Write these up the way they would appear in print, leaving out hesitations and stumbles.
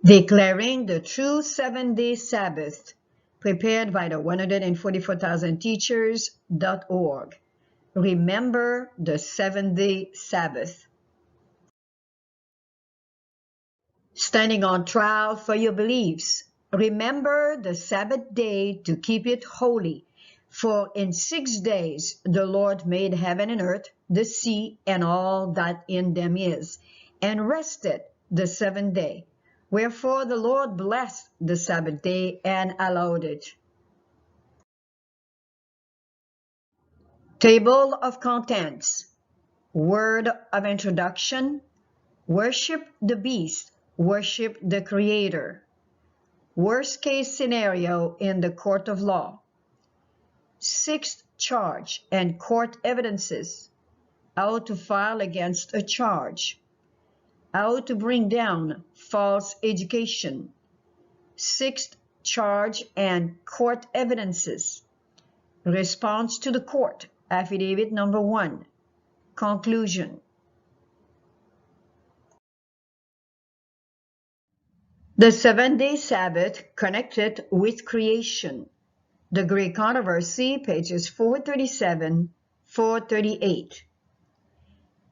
Declaring the true 7-day Sabbath, prepared by the 144,000 teachers.org. Remember the 7-day Sabbath. Standing on trial for your beliefs. Remember the Sabbath day to keep it holy. For in 6 days the Lord made heaven and earth, the sea, and all that in them is, and rested the 7th day. Wherefore the Lord blessed the Sabbath day and allowed it. Table of contents. Word of introduction. Worship the beast. Worship the Creator. Worst case scenario in the court of law. Sixth charge and court evidences. How to file against a charge. How to bring down false education. Sixth charge and court evidences. Response to the court, affidavit number 1. Conclusion. The 7-day Sabbath connected with creation. The Great Controversy, pages 437, 438.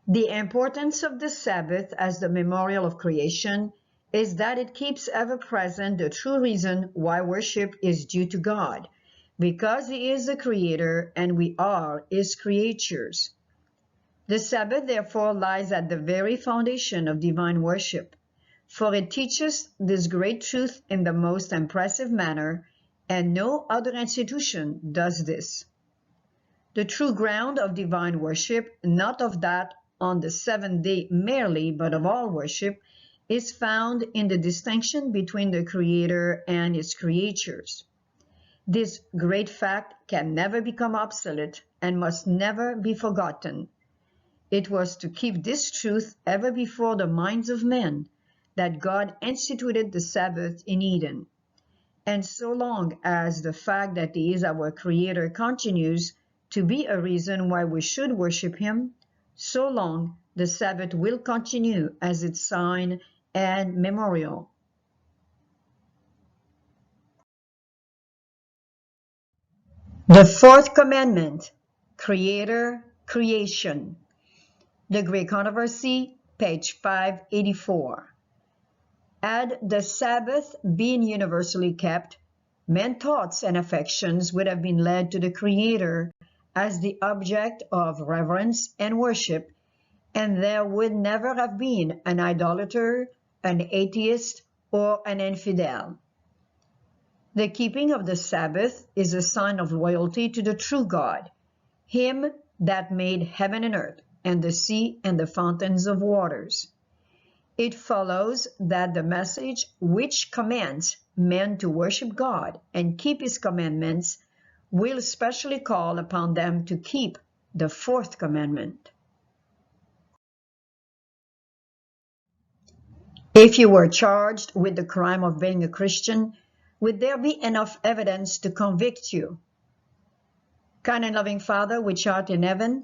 The importance of the Sabbath as the memorial of creation is that it keeps ever present the true reason why worship is due to God, because He is the Creator and we are His creatures. The Sabbath therefore lies at the very foundation of divine worship, for it teaches this great truth in the most impressive manner, and no other institution does this. The true ground of divine worship, not of that on the 7th day merely, but of all worship, is found in the distinction between the Creator and His creatures. This great fact can never become obsolete and must never be forgotten. It was to keep this truth ever before the minds of men that God instituted the Sabbath in Eden. And so long as the fact that He is our Creator continues to be a reason why we should worship Him, so long the Sabbath will continue as its sign and memorial. The fourth commandment, Creator, Creation. The Great Controversy, page 584. Had the Sabbath been universally kept, men's thoughts and affections would have been led to the Creator as the object of reverence and worship, and there would never have been an idolater, an atheist, or an infidel. The keeping of the Sabbath is a sign of loyalty to the true God, Him that made heaven and earth, and the sea and the fountains of waters. It follows that the message which commands men to worship God and keep His commandments will specially call upon them to keep the fourth commandment. If you were charged with the crime of being a Christian, would there be enough evidence to convict you? Kind and loving Father, which art in heaven,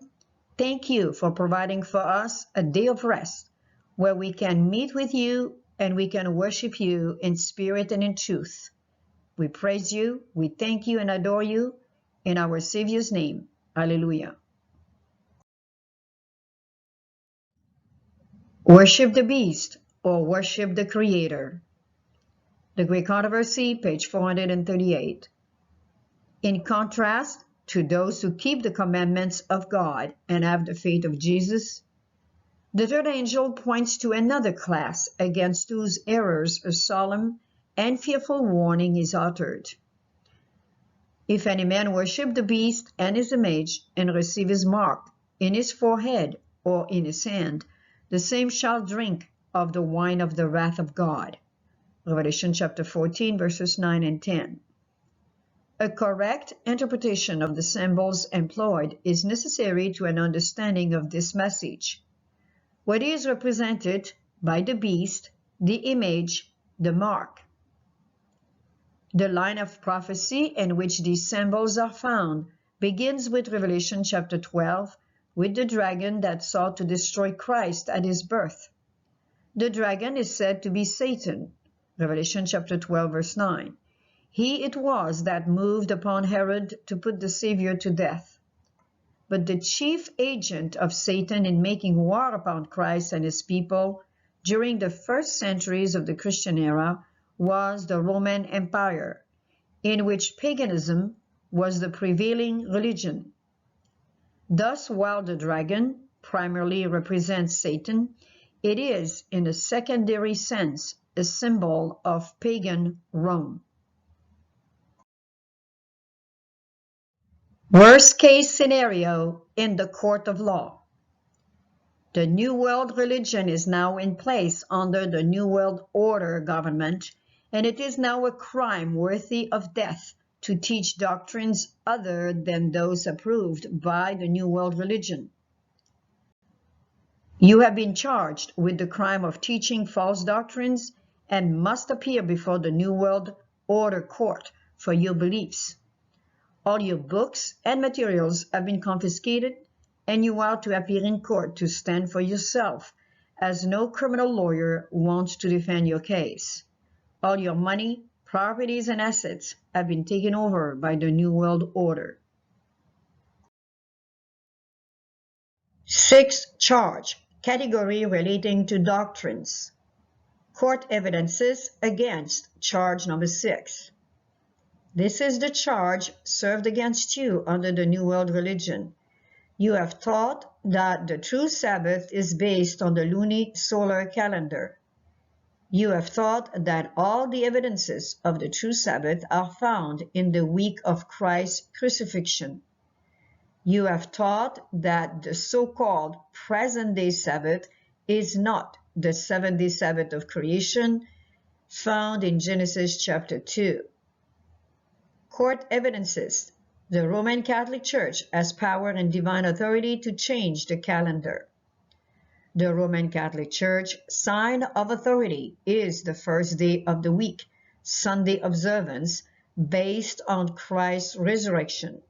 thank You for providing for us a day of rest where we can meet with You and we can worship You in spirit and in truth. We praise You, we thank You and adore You in our Savior's name. Hallelujah. Worship the beast or worship the Creator. The Great Controversy, page 438. In contrast to those who keep the commandments of God and have the faith of Jesus, the third angel points to another class against whose errors a solemn and fearful warning is uttered. If any man worship the beast and his image, and receive his mark in his forehead or in his hand, the same shall drink of the wine of the wrath of God. Revelation chapter 14, verses 9 and 10. A correct interpretation of the symbols employed is necessary to an understanding of this message. What is represented by the beast, the image, the mark? The line of prophecy in which these symbols are found begins with Revelation chapter 12, with the dragon that sought to destroy Christ at His birth. The dragon is said to be Satan. Revelation chapter 12, verse 9. He it was that moved upon Herod to put the Savior to death. But the chief agent of Satan in making war upon Christ and his people during the first centuries of the Christian era was the Roman Empire, in which paganism was the prevailing religion. Thus, while the dragon primarily represents Satan, it is, in a secondary sense, a symbol of pagan Rome. Worst case scenario in the court of law. The New World religion is now in place under the New World Order government, and it is now a crime worthy of death to teach doctrines other than those approved by the New World religion. You have been charged with the crime of teaching false doctrines and must appear before the New World Order court for your beliefs. All your books and materials have been confiscated, and you are to appear in court to stand for yourself, as no criminal lawyer wants to defend your case. All your money, properties, and assets have been taken over by the New World Order. Sixth charge, category relating to doctrines. Court evidences against charge number 6. This is the charge served against you under the New World religion. You have taught that the true Sabbath is based on the lunisolar calendar. You have taught that all the evidences of the true Sabbath are found in the week of Christ's crucifixion. You have taught that the so-called present-day Sabbath is not the 7-day Sabbath of creation found in Genesis chapter 2. Court evidences the Roman Catholic Church has power and divine authority to change the calendar. The Roman Catholic Church sign of authority is the first day of the week, Sunday observance, based on Christ's resurrection.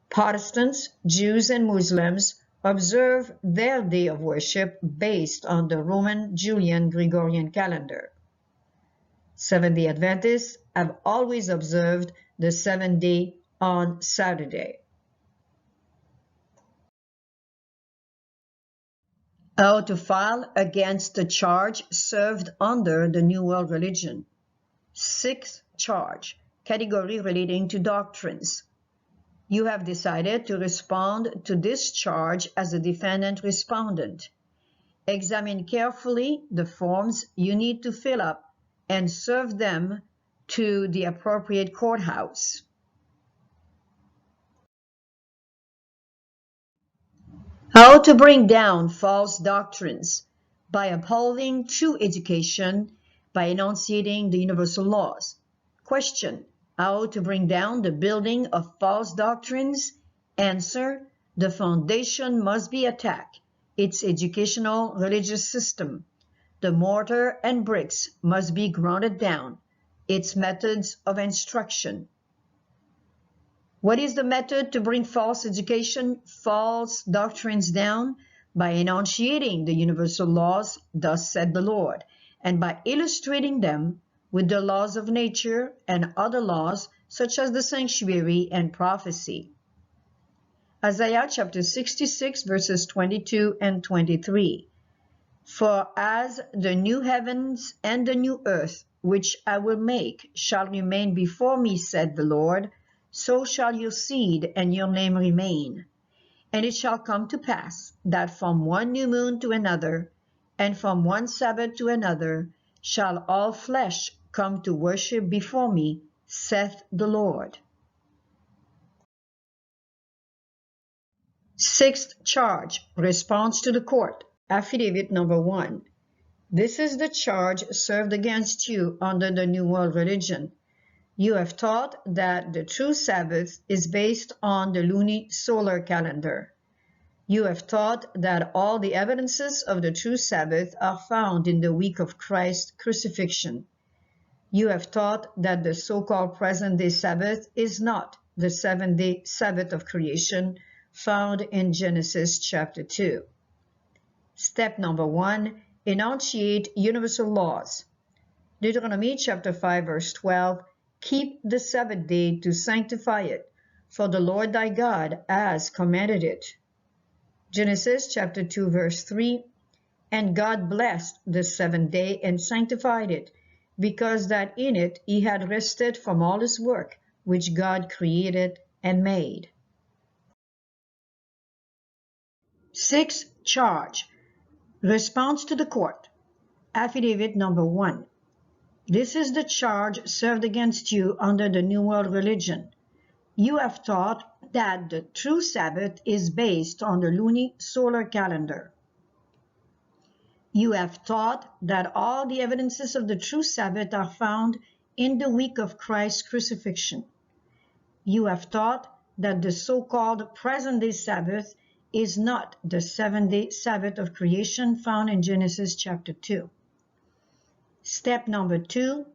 Protestants, Jews, and Muslims observe their day of worship based on the Roman Julian Gregorian calendar. Seventh-day Adventists have always observed the 7th day on Saturday. How to file against the charge served under the New World religion. Sixth charge, category relating to doctrines. You have decided to respond to this charge as a defendant respondent. Examine carefully the forms you need to fill up and serve them to the appropriate courthouse. How to bring down false doctrines: by upholding true education, by enunciating the universal laws. Question: how to bring down the building of false doctrines? Answer: the foundation must be attacked, its educational religious system. The mortar and bricks must be grounded down, its methods of instruction. What is the method to bring false education, false doctrines down? By enunciating the universal laws, thus said the Lord, and by illustrating them with the laws of nature and other laws such as the sanctuary and prophecy. Isaiah chapter 66 verses 22 and 23. For as the new heavens and the new earth, which I will make, shall remain before me, said the Lord, so shall your seed and your name remain. And it shall come to pass that from one new moon to another, and from one Sabbath to another, shall all flesh come to worship before me, saith the Lord. Sixth charge, response to the court. Affidavit number 1. This is the charge served against you under the New World religion. You have taught that the true Sabbath is based on the lunisolar calendar. You have taught that all the evidences of the true Sabbath are found in the week of Christ's crucifixion. You have taught that the so-called present-day Sabbath is not the 7th-day Sabbath of creation found in Genesis chapter 2. Step number 1, enunciate universal laws. Deuteronomy chapter 5 verse 12, keep the Sabbath day to sanctify it, for the Lord thy God has commanded it. Genesis chapter 2 verse 3, and God blessed the seventh day and sanctified it, because that in it he had rested from all his work which God created and made. Sixth charge, response to the court. Affidavit number 1. This is the charge served against you under the New World religion. You have taught that the true Sabbath is based on the lunisolar calendar. You have taught that all the evidences of the true Sabbath are found in the week of Christ's crucifixion. You have taught that the so-called present-day Sabbath is not the seventh-day Sabbath of creation found in Genesis chapter 2. Step number 2,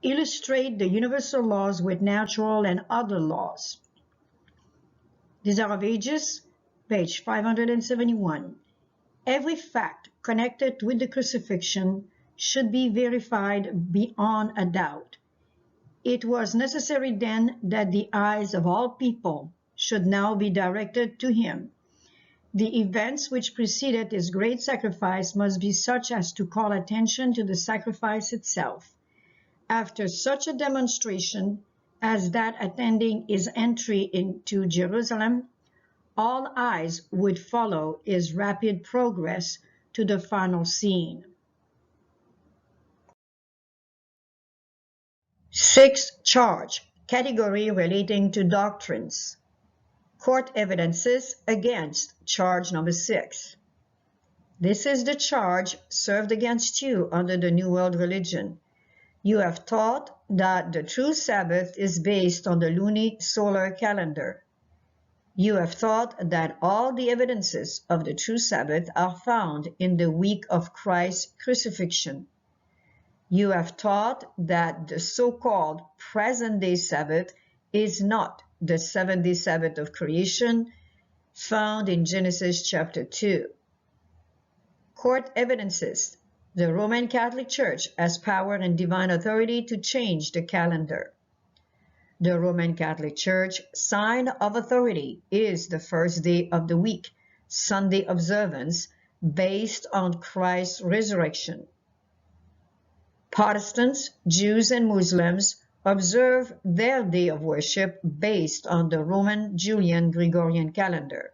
illustrate the universal laws with natural and other laws. These are of Ages, page 571. Every fact connected with the crucifixion should be verified beyond a doubt. It was necessary then that the eyes of all people should now be directed to him. The events which preceded his great sacrifice must be such as to call attention to the sacrifice itself. After such a demonstration as that attending his entry into Jerusalem, all eyes would follow his rapid progress to the final scene. Sixth charge, category relating to doctrines. Court evidences against charge number 6. This is the charge served against you under the New World religion. You have taught that the true Sabbath is based on the lunisolar calendar. You have taught that all the evidences of the true Sabbath are found in the week of Christ's crucifixion. You have taught that the so-called present-day Sabbath is not the seventh-day Sabbath of creation found in Genesis chapter 2. Court evidences. The Roman Catholic Church has power and divine authority to change the calendar. The Roman Catholic Church sign of authority is the first day of the week, Sunday observance, based on Christ's resurrection. Protestants, Jews, and Muslims observe their day of worship based on the Roman Julian Gregorian calendar.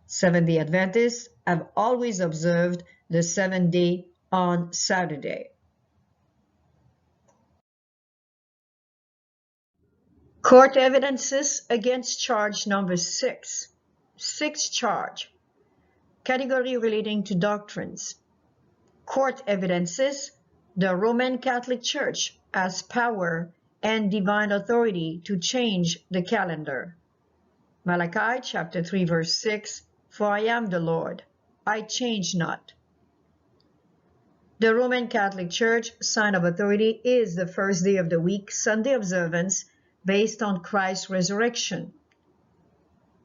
Seventh-day Adventists have always observed the seventh day on Saturday. Court evidences against charge number 6. Sixth charge, category relating to doctrines. Court evidences. The Roman Catholic Church has power and divine authority to change the calendar. Malachi chapter 3 verse 6, for I am the Lord, I change not. The Roman Catholic Church sign of authority is the first day of the week, Sunday observance, based on Christ's resurrection.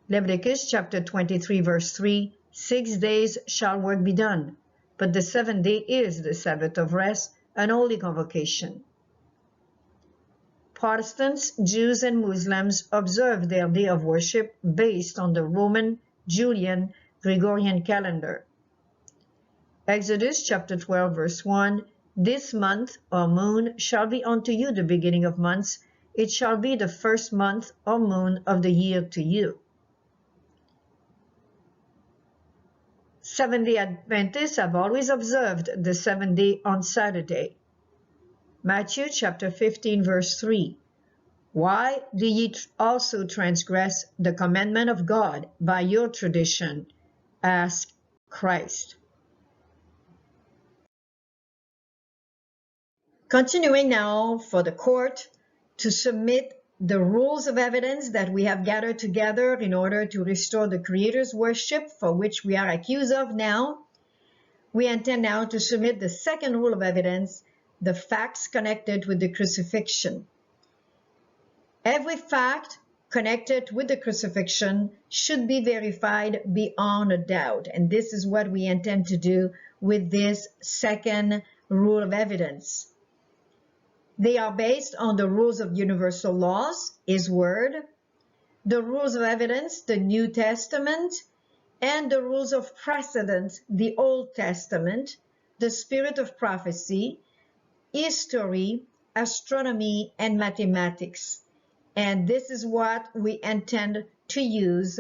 Leviticus chapter 23 verse 3, 6 days shall work be done, but the seventh day is the Sabbath of rest, an holy convocation. Protestants, Jews, and Muslims observe their day of worship based on the Roman Julian Gregorian calendar. Exodus chapter 12 verse 1, this month or moon shall be unto you the beginning of months, it shall be the first month or moon of the year to you. Seventh-day Adventists have always observed the seventh day on Saturday. Matthew chapter 15 verse 3, why do ye also transgress the commandment of God by your tradition? Asked Christ. Continuing now for the court to submit the rules of evidence that we have gathered together in order to restore the Creator's worship for which we are accused of now. We intend now to submit the second rule of evidence, the facts connected with the crucifixion. Every fact connected with the crucifixion should be verified beyond a doubt, and this is what we intend to do with this second rule of evidence. They are based on the rules of universal laws, His Word, the rules of evidence, the New Testament, and the rules of precedent, the Old Testament, the spirit of prophecy, history, astronomy, and mathematics. And this is what we intend to use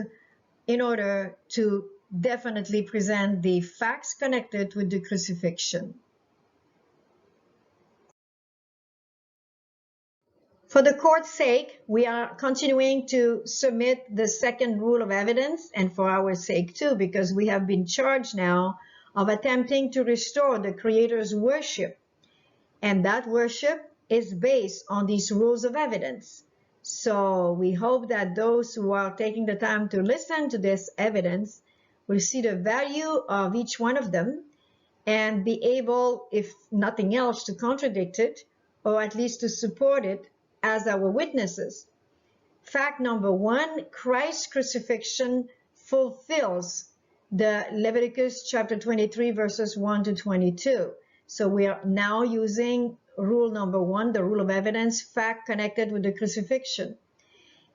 in order to definitely present the facts connected with the crucifixion. For the court's sake, we are continuing to submit the second rule of evidence, and for our sake too, because we have been charged now of attempting to restore the Creator's worship. And that worship is based on these rules of evidence. So we hope that those who are taking the time to listen to this evidence will see the value of each one of them and be able, if nothing else, to contradict it, or at least to support it as our witnesses. Fact number one, Christ's crucifixion fulfills the Leviticus chapter 23 verses 1 to 22. So we are now using rule number one, the rule of evidence, fact connected with the crucifixion.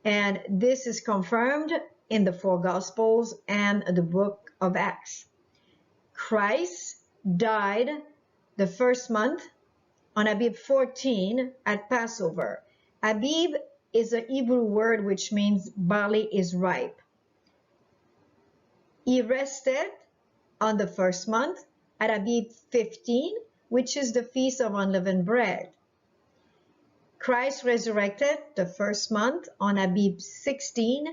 And this is confirmed in the four Gospels and the book of Acts. Christ died the first month on Abib 14 at Passover. Abib is a Hebrew word which means barley is ripe. He rested on the first month at Abib 15, which is the Feast of Unleavened Bread. Christ resurrected the first month on Abib 16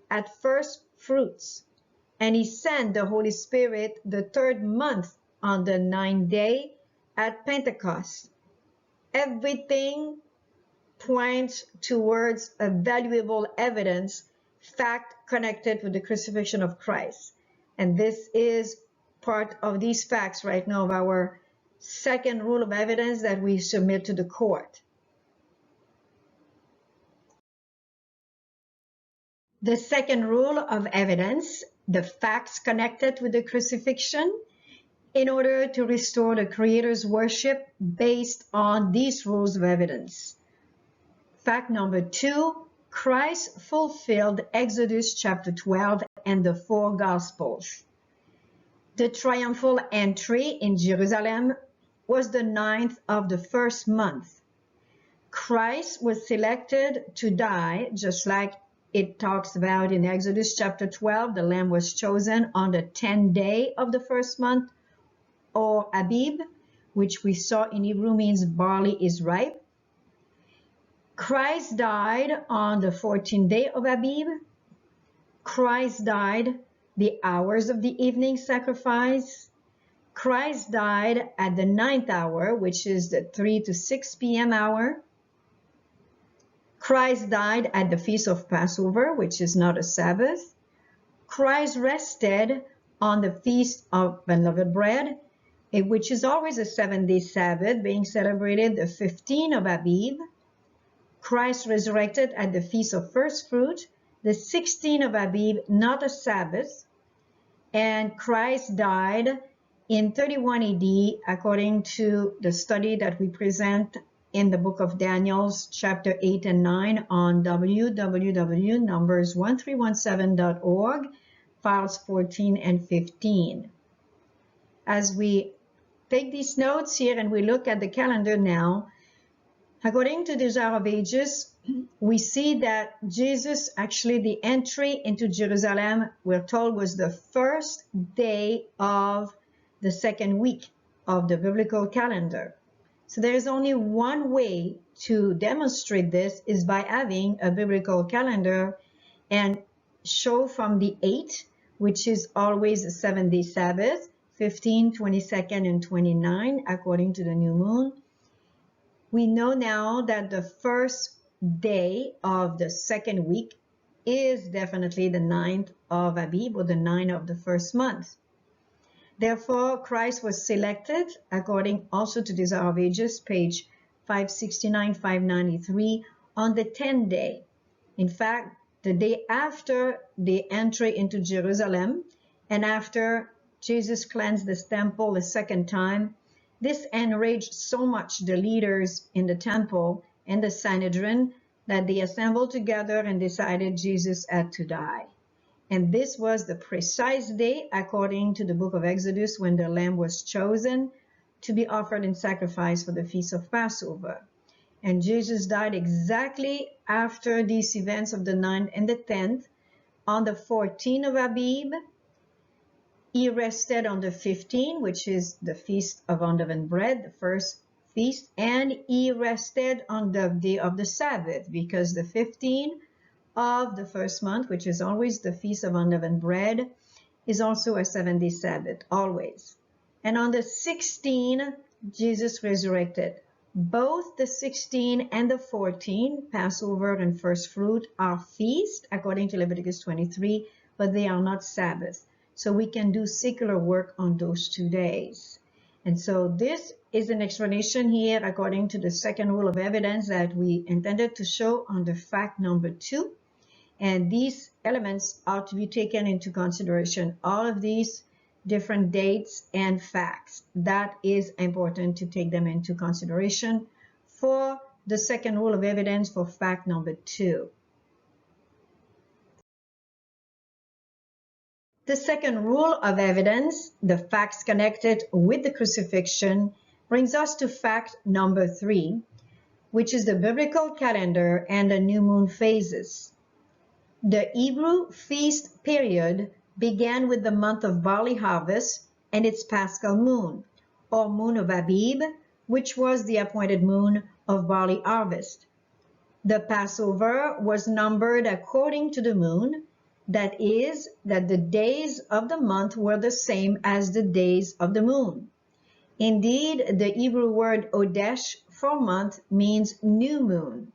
at First Fruits, and he sent the Holy Spirit the third month on the 9th day at Pentecost. Everything points towards a valuable evidence, fact connected with the crucifixion of Christ. And this is part of these facts right now of our second rule of evidence that we submit to the court. The second rule of evidence, the facts connected with the crucifixion, in order to restore the Creator's worship based on these rules of evidence. Fact number two, Christ fulfilled Exodus chapter 12 and the four Gospels. The triumphal entry in Jerusalem was the 9th of the first month. Christ was selected to die, just like it talks about in Exodus chapter 12. The lamb was chosen on the 10th day of the first month, or Abib, which we saw in Hebrew means barley is ripe. Christ died on the 14th day of Abib. Christ died the hours of the evening sacrifice. Christ died at the 9th hour, which is the 3 to 6 p.m. hour. Christ died at the Feast of Passover, which is not a Sabbath. Christ rested on the Feast of Unleavened Bread, which is always a 7-day Sabbath, being celebrated the 15th of Abib. Christ resurrected at the Feast of First Fruit, the 16th of Abib, not a Sabbath. And Christ died in 31 AD, according to the study that we present in the book of Daniel, chapter 8 and 9 on www.numbers1317.org, files 14 and 15. As we take these notes here and we look at the calendar now, according to the Desire of Ages, we see that Jesus, actually the entry into Jerusalem, we're told, was the first day of the second week of the biblical calendar. So there is only one way to demonstrate this, is by having a biblical calendar and show from the 8th, which is always a 7-day Sabbath, 15, 22nd, and 29, according to the new moon. We know now that the first day of the second week is definitely the 9th of Abib, or the 9th of the first month. Therefore, Christ was selected, according also to Desire of Ages, page 569, 593, on the 10th day. In fact, the day after the entry into Jerusalem, and after Jesus cleansed this temple the second time, This enraged so much the leaders in the temple and the Sanhedrin that they assembled together and decided Jesus had to die. And this was the precise day, according to the book of Exodus, when the lamb was chosen to be offered in sacrifice for the feast of Passover. And Jesus died exactly after these events of the 9th and the 10th. On the 14th of Abib, he rested on the 15th, which is the Feast of Unleavened Bread, the first feast, and he rested on the day of the Sabbath, because the 15th of the first month, which is always the Feast of Unleavened Bread, is also a 7-day Sabbath, always. And on the 16th, Jesus resurrected. Both the 16th and the 14th, Passover and first fruit, are feasts, according to Leviticus 23, but they are not Sabbath. So we can do secular work on those 2 days. And so this is an explanation here according to the second rule of evidence that we intended to show under fact number 2. And these elements are to be taken into consideration. All of these different dates and facts. That is important to take them into consideration for the second rule of evidence for fact number 2. The second rule of evidence, the facts connected with the crucifixion, brings us to fact number 3, which is the biblical calendar and the new moon phases. The Hebrew feast period began with the month of barley harvest and its paschal moon, or moon of Abib, which was the appointed moon of barley harvest. The Passover was numbered according to the moon, that is, that the days of the month were the same as the days of the moon. Indeed, the Hebrew word Odesh for month means new moon.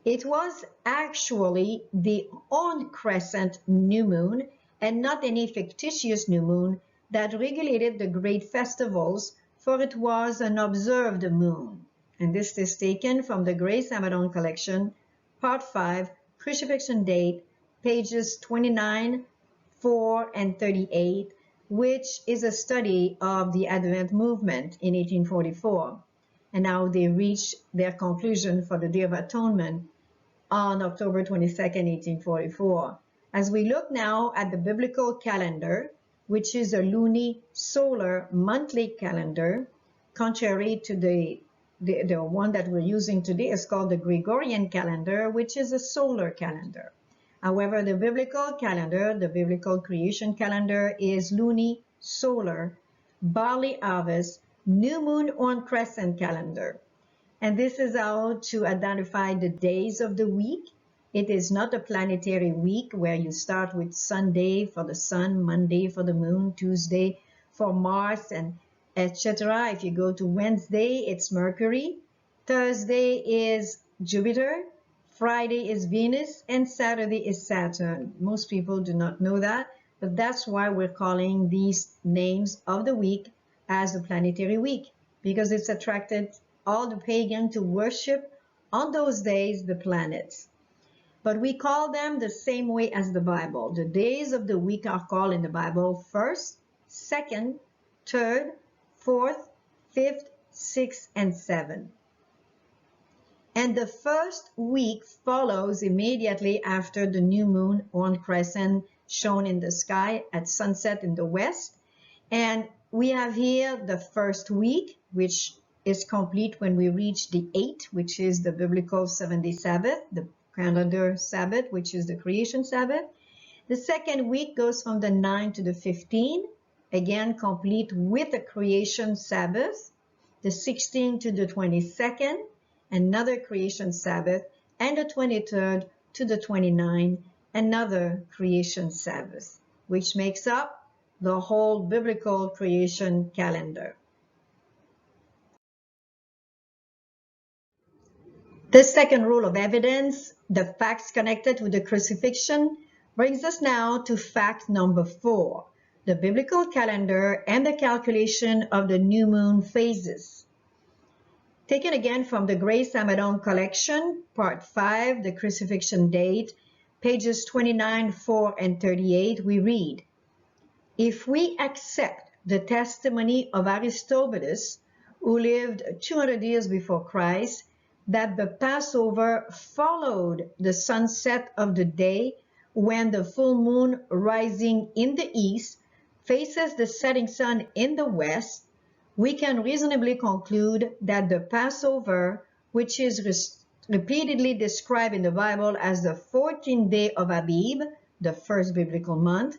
It was actually the on crescent new moon and not any fictitious new moon that regulated the great festivals, for it was an observed moon. And this is taken from the Grace Amadon collection, part 5, crucifixion date, pages 29, 4, and 38, which is a study of the Advent movement in 1844. And now they reach their conclusion for the Day of Atonement on October 22nd, 1844. As we look now at the biblical calendar, which is a luni-solar monthly calendar, contrary to the one that we're using today, is called the Gregorian calendar, which is a solar calendar. However, the biblical calendar, the biblical creation calendar, is luni-solar, barley harvest, new moon on crescent calendar. And this is how to identify the days of the week. It is not a planetary week where you start with Sunday for the sun, Monday for the moon, Tuesday for Mars, and etc. If you go to Wednesday, it's Mercury. Thursday is Jupiter. Friday is Venus, and Saturday is Saturn. Most people do not know that, but that's why we're calling these names of the week as the planetary week, because it's attracted all the pagans to worship on those days the planets. But we call them the same way as the Bible. The days of the week are called in the Bible 1st, 2nd, 3rd, 4th, 5th, 6th, and 7th. And the first week follows immediately after the new moon on crescent shown in the sky at sunset in the west. And we have here the first week, which is complete when we reach the 8th, which is the biblical 7-day Sabbath, the calendar Sabbath, which is the creation Sabbath. The second week goes from the 9th to the 15th, again complete with the creation Sabbath. The 16th to the 22nd, another creation Sabbath, and the 23rd to the 29th, another creation Sabbath, which makes up the whole biblical creation calendar. The second rule of evidence, the facts connected with the crucifixion, brings us now to fact number 4, the biblical calendar and the calculation of the new moon phases. Taken again from the Grace Amadon collection, part 5, the crucifixion date, pages 29, 4, and 38, we read, "If we accept the testimony of Aristobulus, who lived 200 years before Christ, that the Passover followed the sunset of the day when the full moon rising in the east faces the setting sun in the west. We can reasonably conclude that the Passover, which is repeatedly described in the Bible as the 14th day of Abib, the first biblical month,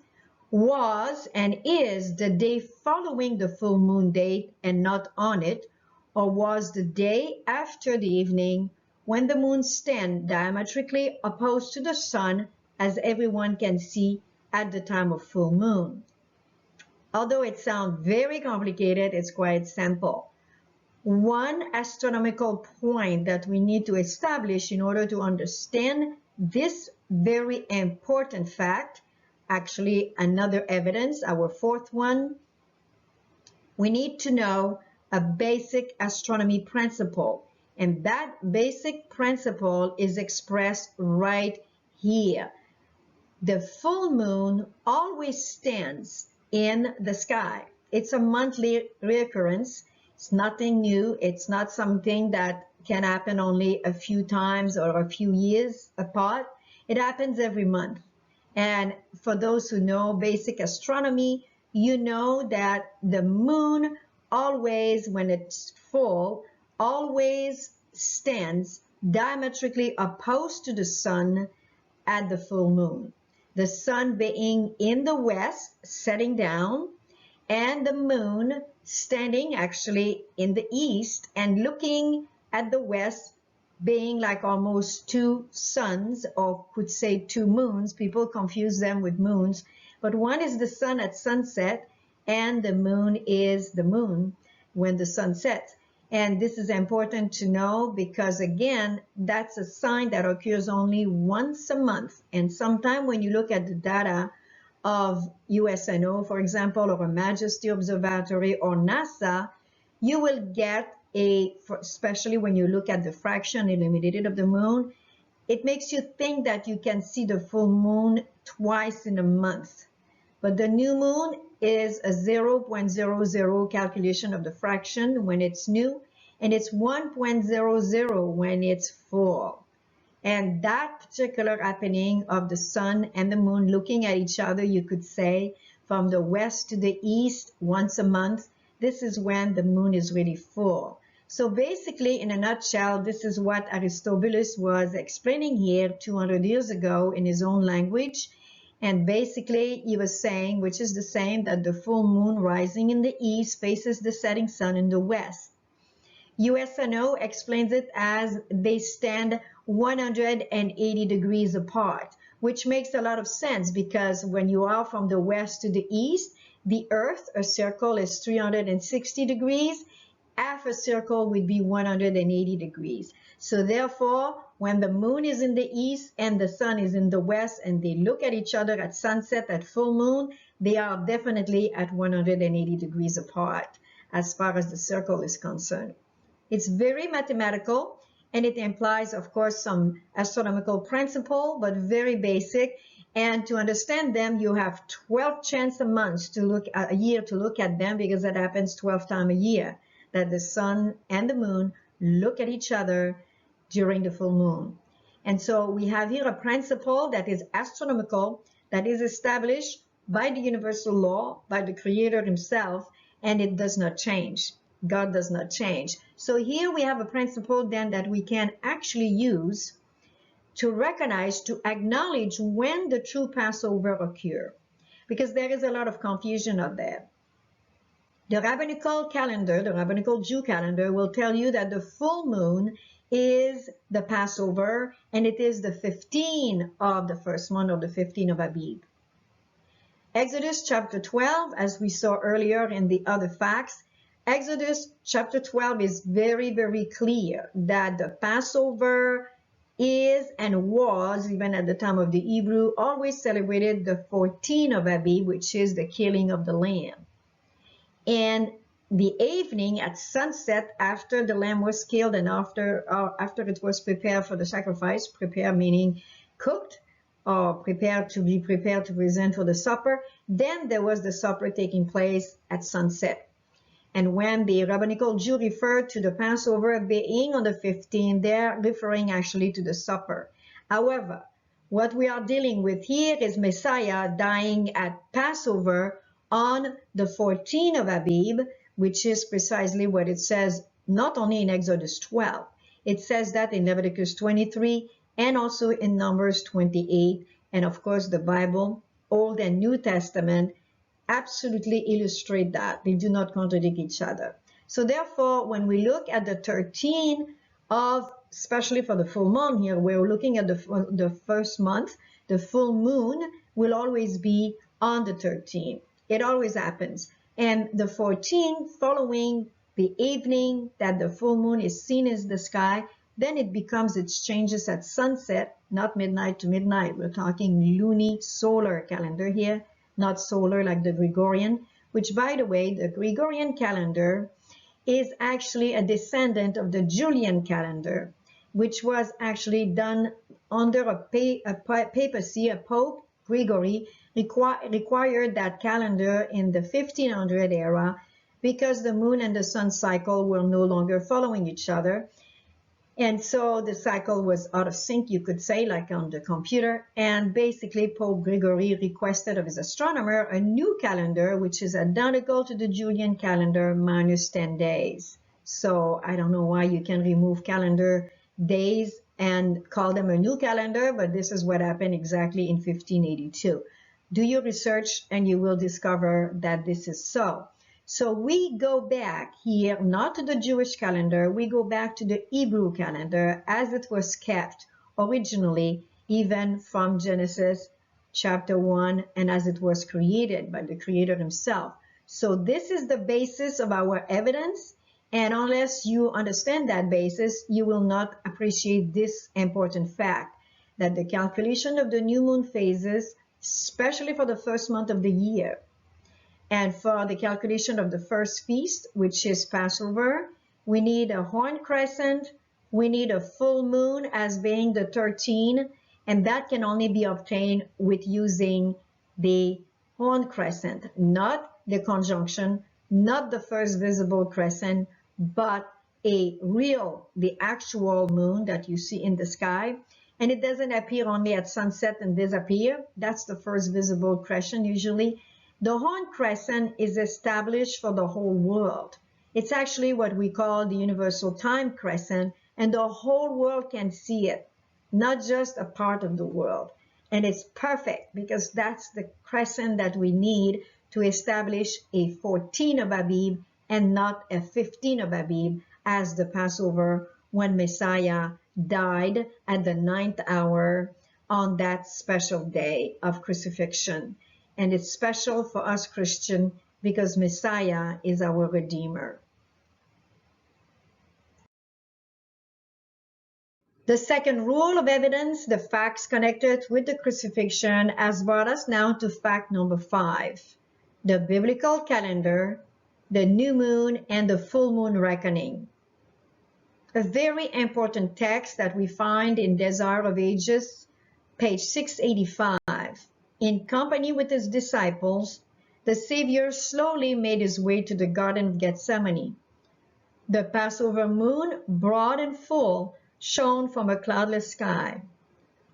was and is the day following the full moon date and not on it, or was the day after the evening when the moon stands diametrically opposed to the sun, as everyone can see at the time of full moon. Although it sounds very complicated, it's quite simple. One astronomical point that we need to establish in order to understand this very important fact, actually another evidence, our fourth one, we need to know a basic astronomy principle. And that basic principle is expressed right here. The full moon always stands in the sky. It's a monthly recurrence. It's nothing new. It's not something that can happen only a few times or a few years apart. It happens every month. And for those who know basic astronomy, you know that the moon always, when it's full, always stands diametrically opposed to the sun at the full moon. The sun being in the west, setting down, and the moon standing actually in the east and looking at the west, being like almost two suns, or could say two moons. People confuse them with moons, but one is the sun at sunset and the moon is the moon when the sun sets. And this is important to know because, again, that's a sign that occurs only once a month. And sometimes when you look at the data of USNO, for example, or a Majesty Observatory or NASA, you will get especially when you look at the fraction illuminated of the moon, it makes you think that you can see the full moon twice in a month. But the new moon is a 0.00 calculation of the fraction when it's new, and it's 1.00 when it's full. And that particular happening of the sun and the moon looking at each other, you could say, from the west to the east once a month, this is when the moon is really full. So basically, in a nutshell, this is what Aristobulus was explaining here 200 years ago in his own language. And basically, he was saying, which is the same, that the full moon rising in the east faces the setting sun in the west. USNO explains it as they stand 180 degrees apart, which makes a lot of sense because when you are from the west to the east, the Earth, a circle, is 360 degrees. Half a circle would be 180 degrees. So therefore, when the moon is in the east and the sun is in the west and they look at each other at sunset, at full moon, they are definitely at 180 degrees apart as far as the circle is concerned. It's very mathematical and it implies, of course, some astronomical principle, but very basic. And to understand them, you have 12 chances a year to look at them because that happens 12 times a year, that the sun and the moon look at each other during the full moon. And so we have here a principle that is astronomical, that is established by the universal law, by the Creator himself, and it does not change. God does not change. So here we have a principle then that we can actually use to recognize, to acknowledge when the true Passover occurs, because there is a lot of confusion out there. The rabbinical calendar, the rabbinical Jew calendar, will tell you that the full moon is the Passover, and it is the 15th of the first month, or the 15th of Abib. Exodus chapter 12, as we saw earlier in the other facts, Exodus chapter 12 is very, very clear that the Passover is and was, even at the time of the Hebrew, always celebrated the 14th of Abib, which is the killing of the lamb. And the evening at sunset, after the lamb was killed and after it was prepared for the sacrifice, prepared meaning cooked, or prepared to present for the supper. Then there was the supper taking place at sunset. And when the rabbinical Jew referred to the Passover being on the 15th, they're referring actually to the supper. However, what we are dealing with here is Messiah dying at Passover on the 14th of Abib, which is precisely what it says not only in Exodus 12. It says that in Leviticus 23 and also in Numbers 28. And of course, the Bible, Old and New Testament, absolutely illustrate that. They do not contradict each other. So therefore, when we look at the 13th of, especially for the full moon here, we're looking at the first month, the full moon will always be on the 13th. It always happens. And the 14th, following the evening that the full moon is seen in the sky, then it changes at sunset, not midnight to midnight. We're talking lunar solar calendar here, not solar like the Gregorian, which, by the way, the Gregorian calendar is actually a descendant of the Julian calendar, which was actually done under a papacy. A Pope, Gregory, required that calendar in the 1500 era because the moon and the sun cycle were no longer following each other. And so the cycle was out of sync, you could say, like on the computer. And basically, Pope Gregory requested of his astronomer a new calendar, which is identical to the Julian calendar minus 10 days. So I don't know why you can remove calendar days and call them a new calendar, but this is what happened exactly in 1582. Do your research and you will discover that this is so. So we go back here, not to the Jewish calendar, we go back to the Hebrew calendar as it was kept originally, even from Genesis chapter 1, and as it was created by the Creator himself. So this is the basis of our evidence, and unless you understand that basis, you will not appreciate this important fact, that the calculation of the new moon phases, especially for the first month of the year, and for the calculation of the first feast, which is Passover, we need a horn crescent, we need a full moon as being the 13, and that can only be obtained with using the horn crescent, not the conjunction, not the first visible crescent, but the actual moon that you see in the sky. And it doesn't appear only at sunset and disappear. That's the first visible crescent usually. The horn crescent is established for the whole world. It's actually what we call the universal time crescent, and the whole world can see it, not just a part of the world. And it's perfect because that's the crescent that we need to establish a 14 of Abib and not a 15 of Abib as the Passover when Messiah died at the 9th hour on that special day of crucifixion. And it's special for us Christians because Messiah is our Redeemer. The second rule of evidence, the facts connected with the crucifixion, has brought us now to fact number 5, the biblical calendar, the new moon, and the full moon reckoning. A very important text that we find in Desire of Ages, page 685. In company with his disciples, the Savior slowly made his way to the Garden of Gethsemane. The Passover moon, broad and full, shone from a cloudless sky.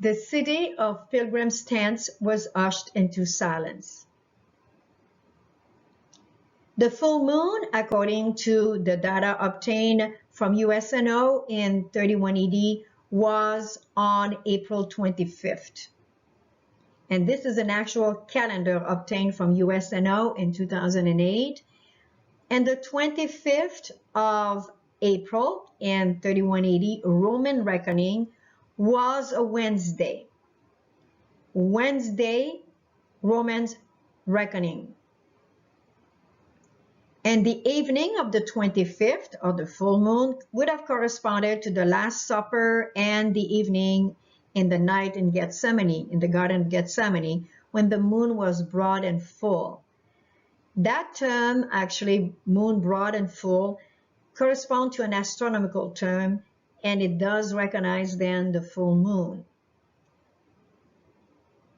The city of pilgrims' tents was hushed into silence. The full moon, according to the data obtained from USNO in 31 AD, was on April 25th. And this is an actual calendar obtained from USNO in 2008. And the 25th of April in 3180 Roman reckoning was a Wednesday. Wednesday, Romans reckoning. And the evening of the 25th, or the full moon, would have corresponded to the Last Supper and the evening in the night in Gethsemane, in the Garden of Gethsemane, when the moon was broad and full. That term, actually, moon broad and full, corresponds to an astronomical term, and it does recognize then the full moon.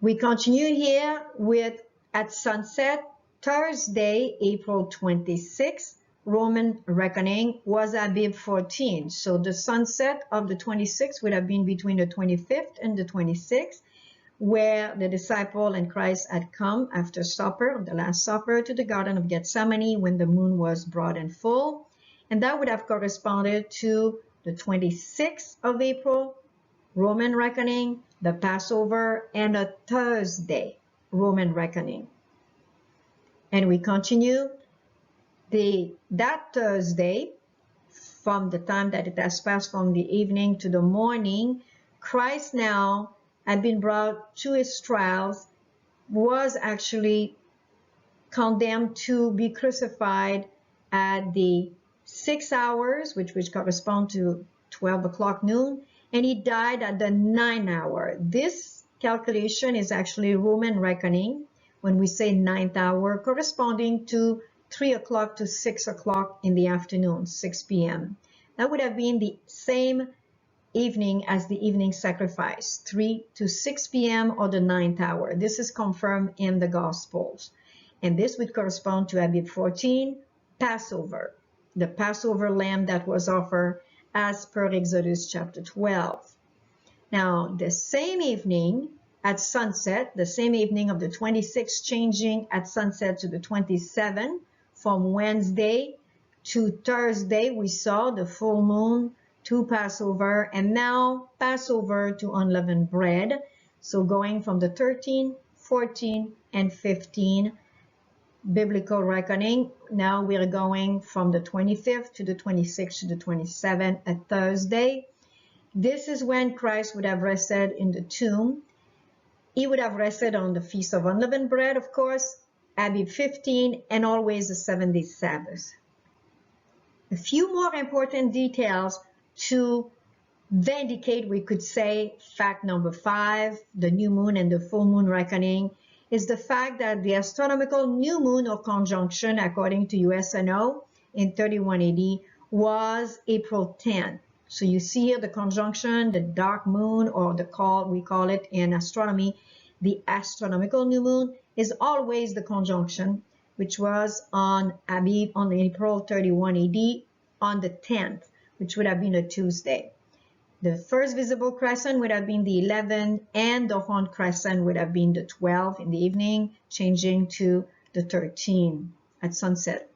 We continue here with at sunset, Thursday, April 26th, Roman reckoning was Abib 14. So the sunset of the 26th would have been between the 25th and the 26th, where the disciple and Christ had come after supper, the Last Supper, to the Garden of Gethsemane when the moon was broad and full. And that would have corresponded to the 26th of April, Roman reckoning, the Passover, and a Thursday, Roman reckoning. And we continue that Thursday, from the time that it has passed from the evening to the morning, Christ now had been brought to his trials, was actually condemned to be crucified at the 6 hours, which correspond to 12 o'clock noon, and he died at the 9th hour. This calculation is actually Roman reckoning when we say 9th hour, corresponding to 3 o'clock to 6 o'clock in the afternoon, 6 p.m. That would have been the same evening as the evening sacrifice, 3 to 6 p.m. or the 9th hour. This is confirmed in the Gospels. And this would correspond to Abib 14, Passover, the Passover lamb that was offered as per Exodus chapter 12. Now, the same evening at sunset, the same evening of the 26th, changing at sunset to the 27th, from Wednesday to Thursday, we saw the full moon to Passover, and now Passover to unleavened bread. So going from the 13, 14, and 15 biblical reckoning, now we're going from the 25th to the 26th to the 27th, a Thursday. This is when Christ would have rested in the tomb. He would have rested on the Feast of Unleavened Bread, of course, Abib 15, and always the 7-day Sabbath. A few more important details to vindicate, we could say, fact number 5, the new moon and the full moon reckoning, is the fact that the astronomical new moon or conjunction, according to USNO in 31 AD, was April 10. So you see here the conjunction, the dark moon, or we call it in astronomy, the astronomical new moon is always the conjunction, which was on Abib on April 31 AD on the 10th, which would have been a Tuesday. The first visible crescent would have been the 11th, and the horn crescent would have been the 12th in the evening, changing to the 13th at sunset.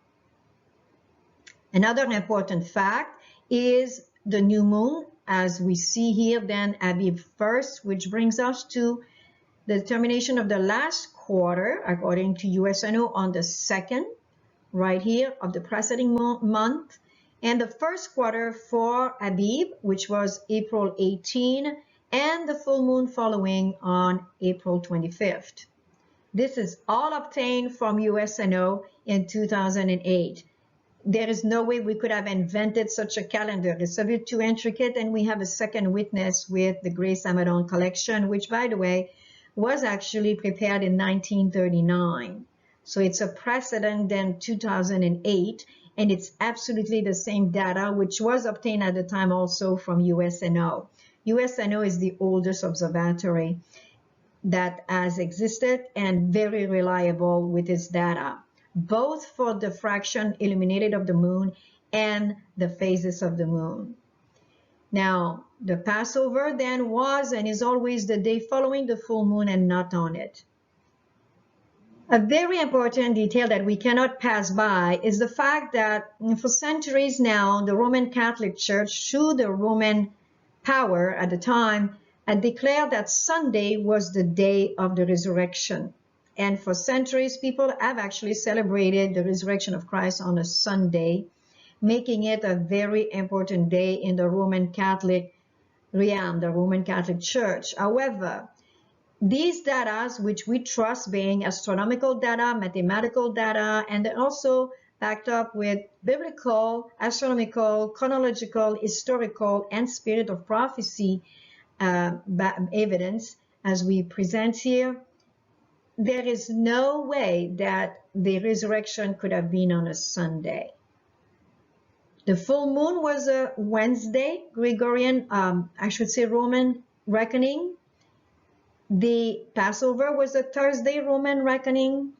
Another important fact is the new moon, as we see here, then Abib 1st, which brings us to the determination of the last quarter, according to USNO, on the 2nd, right here, of the preceding month. And the first quarter for Abib, which was April 18, and the full moon following on April 25th. This is all obtained from USNO in 2008. There is no way we could have invented such a calendar. It's a bit too intricate, and we have a second witness with the Grace Amadon collection, which, by the way, was actually prepared in 1939. So it's a precedent than 2008. And it's absolutely the same data, which was obtained at the time also from USNO. USNO is the oldest observatory that has existed and very reliable with its data, both for the fraction illuminated of the moon and the phases of the moon. Now, the Passover then was and is always the day following the full moon and not on it. A very important detail that we cannot pass by is the fact that for centuries now, the Roman Catholic Church, through the Roman power at the time, had declared that Sunday was the day of the resurrection. And for centuries, people have actually celebrated the resurrection of Christ on a Sunday, making it a very important day in the Roman Catholic realm, the Roman Catholic Church. However, these data, which we trust being astronomical data, mathematical data, and also backed up with biblical, astronomical, chronological, historical, and spirit of prophecy evidence, as we present here, there is no way that the resurrection could have been on a Sunday. The full moon was a Wednesday, Gregorian, Roman reckoning. The Passover was a Thursday Roman reckoning.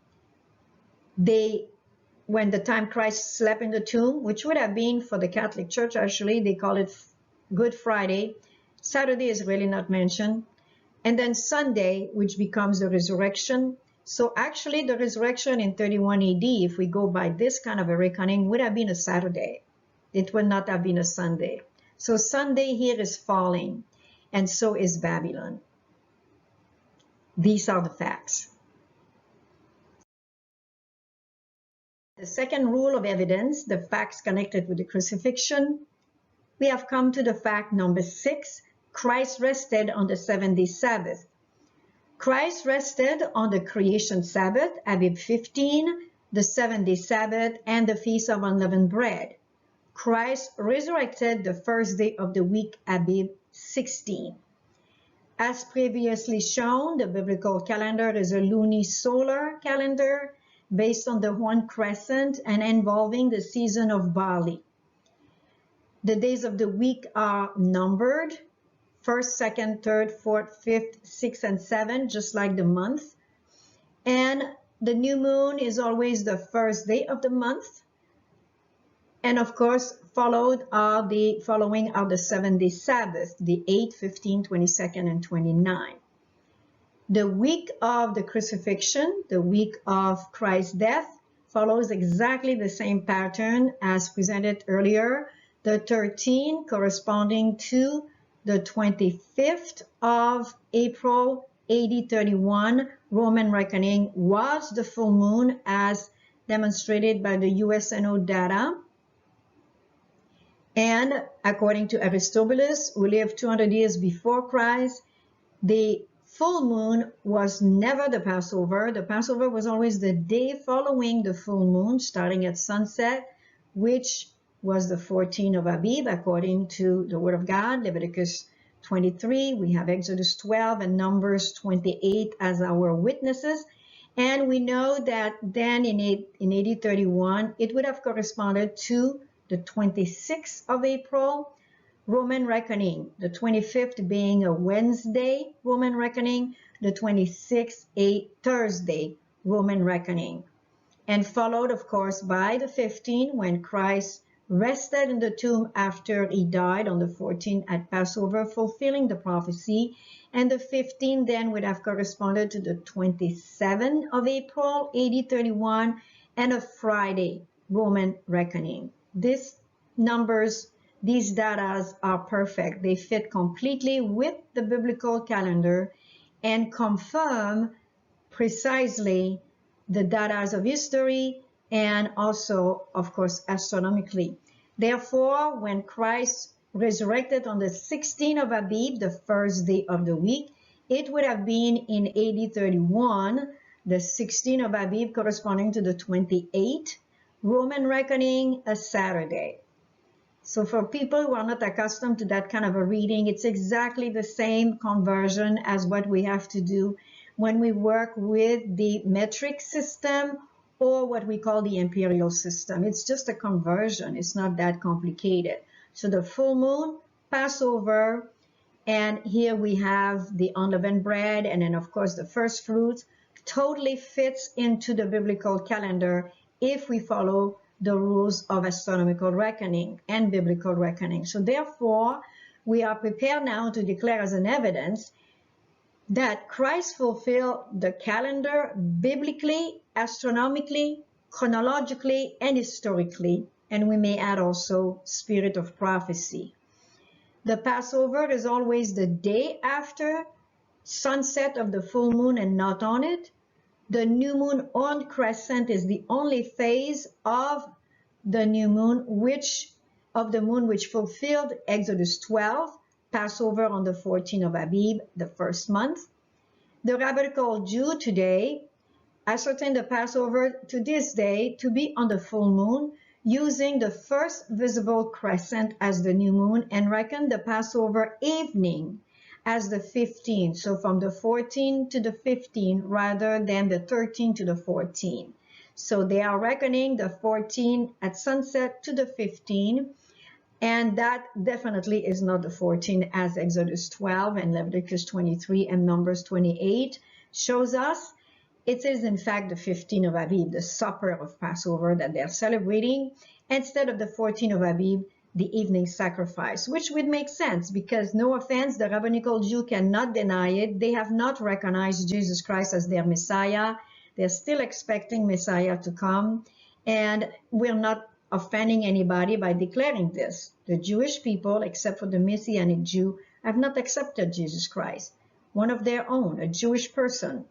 When the time Christ slept in the tomb, which would have been for the Catholic Church, actually, they call it Good Friday. Saturday is really not mentioned. And then Sunday, which becomes the resurrection. So actually the resurrection in 31 AD, if we go by this kind of a reckoning, would have been a Saturday. It would not have been a Sunday. So Sunday here is falling, and so is Babylon. These are the facts. The second rule of evidence, the facts connected with the crucifixion. We have come to the fact number 6, Christ rested on the 7th day Sabbath. Christ rested on the creation Sabbath, Abib 15, the 7th day Sabbath, and the Feast of Unleavened Bread. Christ resurrected the first day of the week, Abib 16. As previously shown, the biblical calendar is a lunisolar calendar based on the horn crescent and involving the season of barley. The days of the week are numbered, 1st, 2nd, 3rd, 4th, 5th, 6th, and 7th, just like the month. And the new moon is always the first day of the month. And of course, following are the 7-day Sabbath, the 8th, 15th, 22nd, and 29th. The week of the crucifixion, the week of Christ's death, follows exactly the same pattern as presented earlier. The 13th corresponding to the 25th of April, AD 31, Roman reckoning was the full moon as demonstrated by the USNO data. And according to Aristobulus, who lived 200 years before Christ, the full moon was never the Passover. The Passover was always the day following the full moon, starting at sunset, which was the 14th of Abib, according to the Word of God, Leviticus 23. We have Exodus 12 and Numbers 28 as our witnesses. And we know that then in AD 31, it would have corresponded to the 26th of April, Roman reckoning, the 25th being a Wednesday, Roman reckoning, the 26th a Thursday, Roman reckoning. And followed, of course, by the 15th when Christ rested in the tomb after he died on the 14th at Passover, fulfilling the prophecy. And the 15th then would have corresponded to the 27th of April, AD 31, and a Friday, Roman reckoning. These numbers, these data are perfect. They fit completely with the biblical calendar and confirm precisely the data of history and also, of course, astronomically. Therefore, when Christ resurrected on the 16th of Abib, the first day of the week, it would have been in AD 31, the 16th of Abib corresponding to the 28th, Roman reckoning, a Saturday. So for people who are not accustomed to that kind of a reading, it's exactly the same conversion as what we have to do when we work with the metric system or what we call the imperial system. It's just a conversion. It's not that complicated. So the full moon, Passover, and here we have the unleavened bread, and then of course the first fruits, totally fits into the biblical calendar if we follow the rules of astronomical reckoning and biblical reckoning. So therefore, we are prepared now to declare as an evidence that Christ fulfilled the calendar biblically, astronomically, chronologically, and historically, and we may add also spirit of prophecy. The Passover is always the day after sunset of the full moon and not on it. The new moon on crescent is the only phase of the new moon which fulfilled Exodus 12, Passover on the 14th of Abib, the first month. The rabbinical Jew today ascertained the Passover to this day to be on the full moon, using the first visible crescent as the new moon, and reckoned the Passover evening as the 15th. So from the 14th to the 15th rather than the 13th to the 14th. So they are reckoning the 14th at sunset to the 15th. And that definitely is not the 14 as Exodus 12 and Leviticus 23 and Numbers 28 shows us. It is in fact the 15 of Aviv, the supper of Passover that they're celebrating, instead of the 14 of Aviv, the evening sacrifice, which would make sense because, no offense, the rabbinical Jew cannot deny it. They have not recognized Jesus Christ as their Messiah. They're still expecting Messiah to come. And we're not offending anybody by declaring this. The Jewish people, except for the Messianic Jew, have not accepted Jesus Christ, one of their own, a Jewish person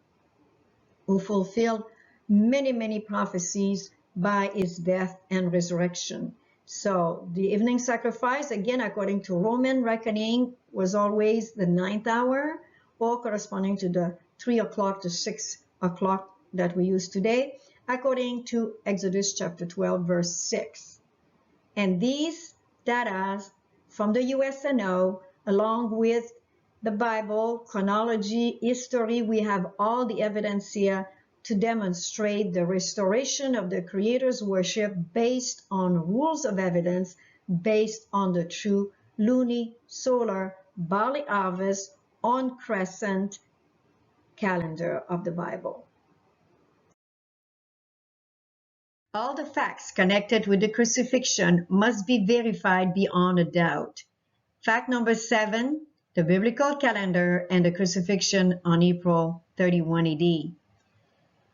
who fulfilled many, many prophecies by his death and resurrection. So the evening sacrifice, again, according to Roman reckoning, was always the 9th hour, or corresponding to the 3 o'clock to 6 o'clock that we use today, according to Exodus chapter 12, verse 6. And these data from the USNO, along with the Bible, chronology, history, we have all the evidence here to demonstrate the restoration of the Creator's worship based on rules of evidence, based on the true lunisolar barley harvest on crescent calendar of the Bible. All the facts connected with the crucifixion must be verified beyond a doubt. Fact number 7, the biblical calendar and the crucifixion on April 31 AD.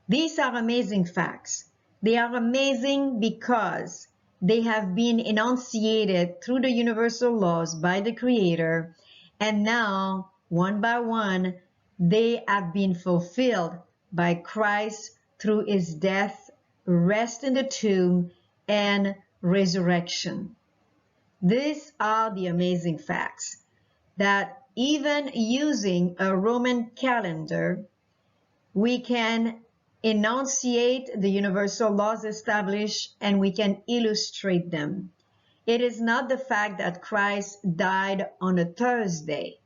These are amazing facts. They are amazing because they have been enunciated through the universal laws by the Creator, and now, one by one, they have been fulfilled by Christ through his death, rest in the tomb, and resurrection. These are the amazing facts that even using a Roman calendar, we can enunciate the universal laws established and we can illustrate them. It is not the fact that Christ died on a Thursday,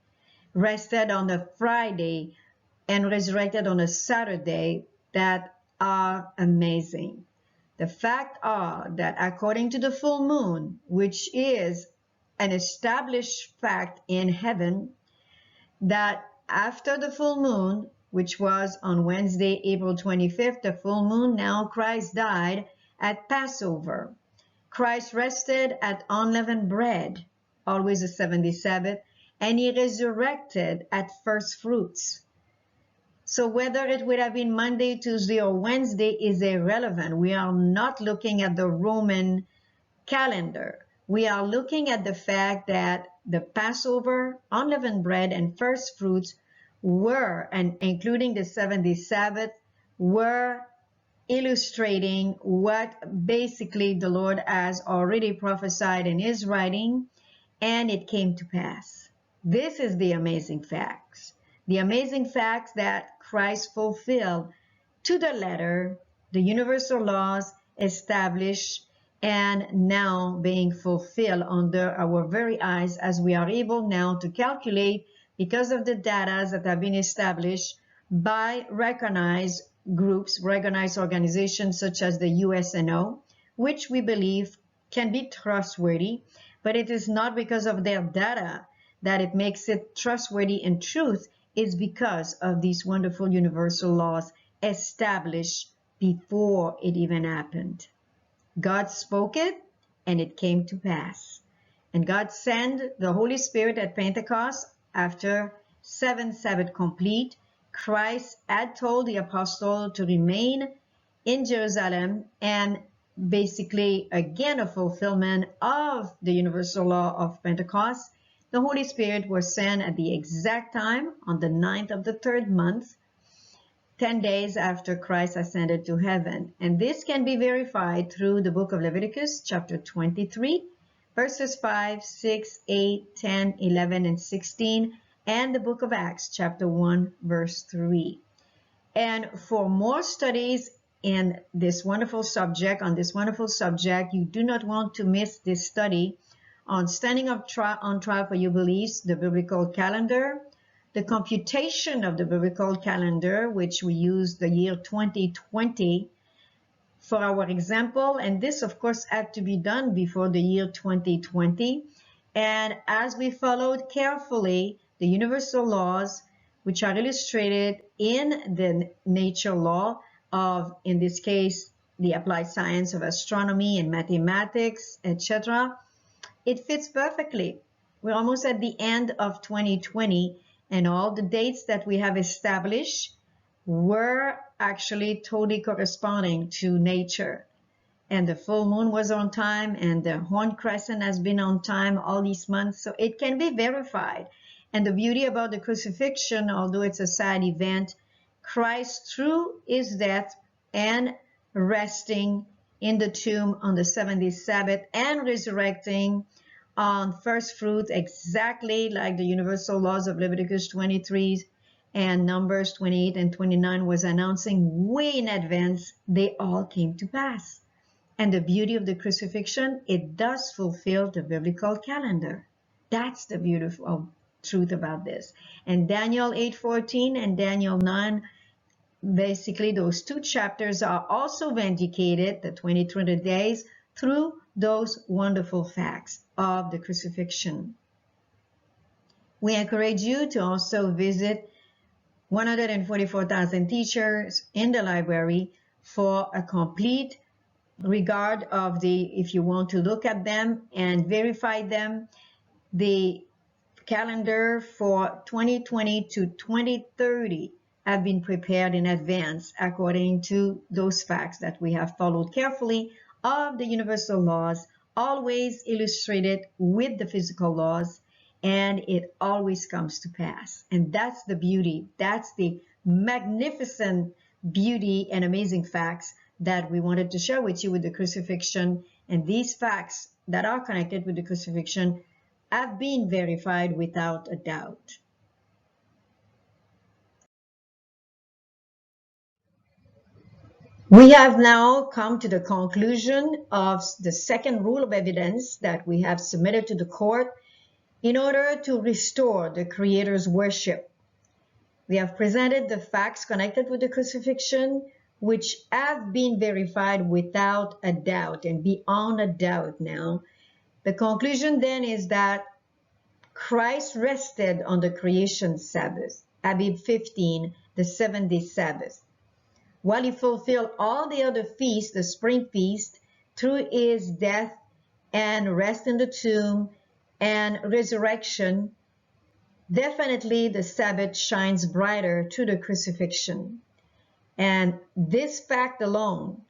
rested on a Friday, and resurrected on a Saturday that are amazing. The fact are that according to the full moon, which is an established fact in heaven, that after the full moon, which was on Wednesday, April 25th, the full moon, now Christ died at Passover. Christ rested at unleavened bread, always the 70th Sabbath, and he resurrected at first fruits. So whether it would have been Monday, Tuesday, or Wednesday is irrelevant. We are not looking at the Roman calendar. We are looking at the fact that the Passover, unleavened bread, and first fruits were, and including the 70th Sabbath, were illustrating what basically the Lord has already prophesied in his writing, and it came to pass. This is the amazing facts. The amazing facts that Christ fulfilled to the letter the universal laws established and now being fulfilled under our very eyes, as we are able now to calculate because of the data that have been established by recognized groups, recognized organizations such as the USNO, which we believe can be trustworthy, but it is not because of their data that it makes it trustworthy in truth. Is because of these wonderful universal laws established before it even happened. God spoke it, and it came to pass. And God sent the Holy Spirit at Pentecost after 7 Sabbath complete. Christ had told the apostle to remain in Jerusalem, and basically, again, a fulfillment of the universal law of Pentecost. The Holy Spirit was sent at the exact time on the 9th of the 3rd month, 10 days after Christ ascended to heaven. And this can be verified through the book of Leviticus, chapter 23, verses 5, 6, 8, 10, 11, and 16, and the book of Acts, chapter 1, verse 3. And for more studies in this wonderful subject, you do not want to miss this study on standing on trial for your beliefs, the biblical calendar, the computation of the biblical calendar, which we use the year 2020 for our example, and this of course had to be done before the year 2020. And as we followed carefully the universal laws, which are illustrated in the nature law of, in this case, the applied science of astronomy and mathematics, etc., it fits perfectly. We're almost at the end of 2020, and all the dates that we have established were actually totally corresponding to nature. And the full moon was on time, and the horn crescent has been on time all these months, so it can be verified. And the beauty about the crucifixion, although it's a sad event, Christ, through his death and resting in the tomb on the 7th Sabbath and resurrecting on first fruit, exactly like the universal laws of Leviticus 23 and Numbers 28 and 29 was announcing way in advance, they all came to pass. And the beauty of the crucifixion, it does fulfill the biblical calendar. That's the beautiful truth about this. And Daniel 8:14 and Daniel 9, basically those two chapters are also vindicated, the 2020 days, through those wonderful facts of the crucifixion. We encourage you to also visit 144,000 teachers in the library for a complete regard of the, if you want to look at them and verify them, the calendar for 2020 to 2030 have been prepared in advance according to those facts that we have followed carefully of the universal laws, always illustrated with the physical laws, and it always comes to pass. And that's the beauty, that's the magnificent beauty and amazing facts that we wanted to share with you with the crucifixion. And these facts that are connected with the crucifixion have been verified without a doubt. We have now come to the conclusion of the second rule of evidence that we have submitted to the court in order to restore the Creator's worship. We have presented the facts connected with the crucifixion, which have been verified without a doubt and beyond a doubt now. The conclusion then is that Christ rested on the creation Sabbath, Abib 15, the 7th Sabbath, while he fulfilled all the other feasts, the spring feast, through his death and rest in the tomb and resurrection. Definitely the Sabbath shines brighter to the crucifixion. And this fact alone,